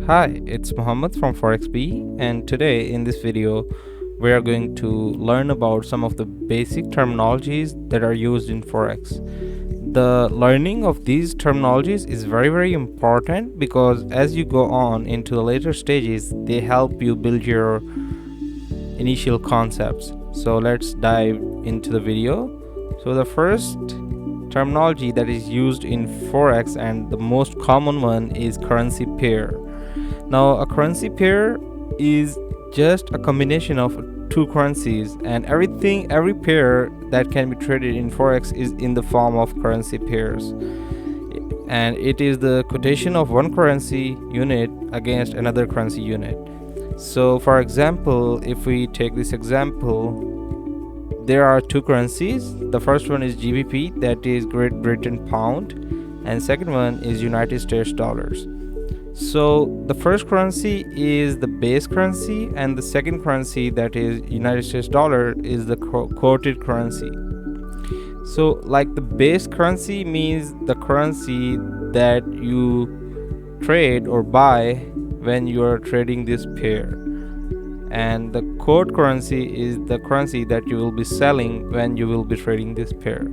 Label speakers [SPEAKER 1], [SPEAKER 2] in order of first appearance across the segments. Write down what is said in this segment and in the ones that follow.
[SPEAKER 1] Hi, it's Muhammad from Forex B, and today in this video we are going to learn about some of the basic terminologies that are used in Forex. The learning of these terminologies is very important because as you go on into the later stages, they help you build your initial concepts. So let's dive into the video. So the first terminology that is used in Forex and the most common one is currency pair. Now, a currency pair is just a combination of two currencies, and every pair that can be traded in Forex is in the form of currency pairs. And it is the quotation of one currency unit against another currency unit. So, for example, if we take this example, there are two currencies. The first one is GBP, that is Great Britain pound, and second one is United States dollars. So the first currency is the base currency, and the second currency, that is United States dollar, is the quoted currency. So like the base currency means the currency that you trade or buy when you are trading this pair, and the quote currency is the currency that you will be selling when you will be trading this pair.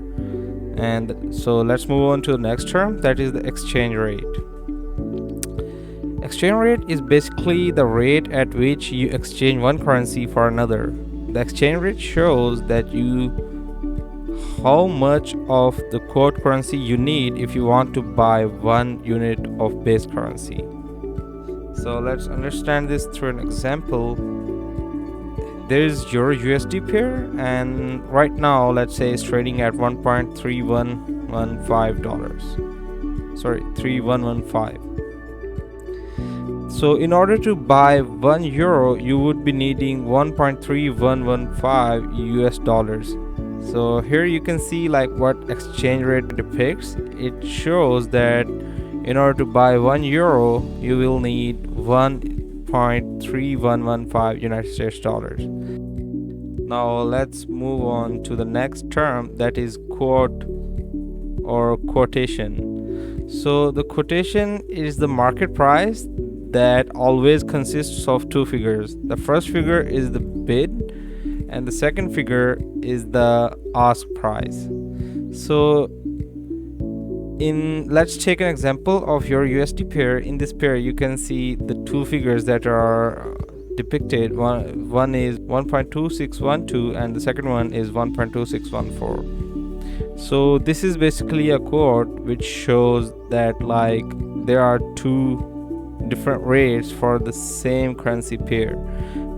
[SPEAKER 1] And so let's move on to the next term, that is the exchange rate. Exchange rate is basically the rate at which you exchange one currency for another. The exchange rate shows that how much of the quote currency you need if you want to buy 1 unit of base currency. So let's understand this through an example. There is Euro USD pair, and right now let's say it's trading at $1.3115. Sorry, 3115. So in order to buy 1 euro, you would be needing 1.3115 US dollars. So here you can see like what exchange rate depicts. It shows that in order to buy 1 euro, you will need 1.3115 United States dollars. Now let's move on to the next term, that is quote or quotation. So the quotation is the market price that always consists of two figures. The first figure is the bid, and the second figure is the ask price. So let's take an example of your USD pair. In this pair you can see the two figures that are depicted. One is 1.2612 and the second one is 1.2614. So this is basically a quote which shows that like there are two different rates for the same currency pair.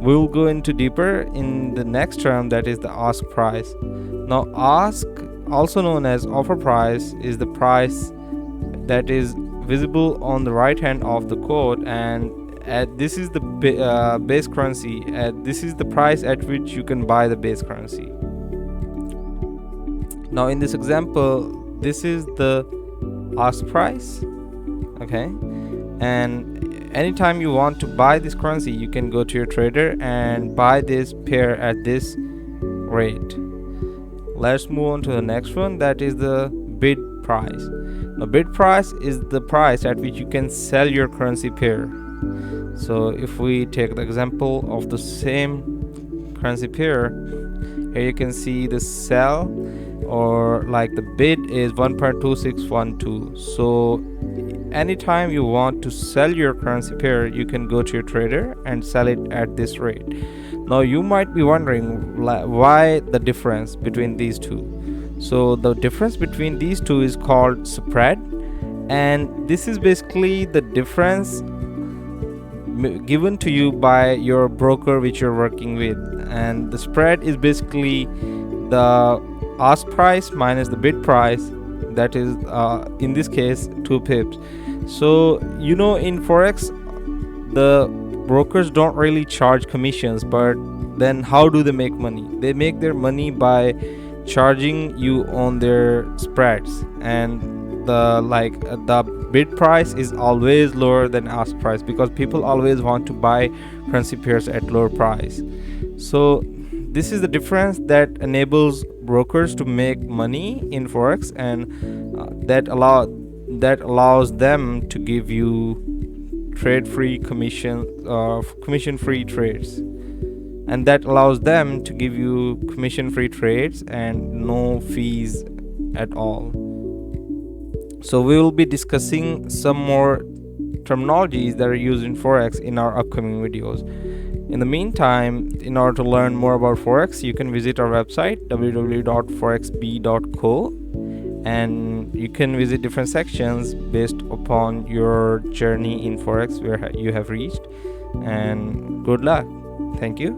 [SPEAKER 1] We'll go into deeper in the next term, that is the ask price. Now ask, also known as offer price, is the price that is visible on the right hand of the quote, and this is the base currency. This is the price at which you can buy the base currency. Now in this example, this is the ask price, okay, and anytime you want to buy this currency, you can go to your trader and buy this pair at this rate. Let's move on to the next one, that is the bid price. Now bid price is the price at which you can sell your currency pair. So if we take the example of the same currency pair, here you can see the sell, or like the bid is 1.2612. So anytime you want to sell your currency pair, you can go to your trader and sell it at this rate. Now you might be wondering why the difference between these two. So the difference between these two is called spread, and this is basically the difference given to you by your broker which you're working with, and the spread is basically the ask price minus the bid price, that is in this case 2 pips. So in Forex the brokers don't really charge commissions, but then how do they make money? They make their money by charging you on their spreads, and the bid price is always lower than ask price because people always want to buy currency pairs at lower price. So this is the difference that enables brokers to make money in Forex, and that allows them to give you trade-free commission-free trades, and that allows them to give you commission-free trades and no fees at all. So we will be discussing some more terminologies that are used in Forex in our upcoming videos. In the meantime, in order to learn more about Forex, you can visit our website www.forexb.co, and you can visit different sections based upon your journey in Forex where you have reached. And good luck. Thank you.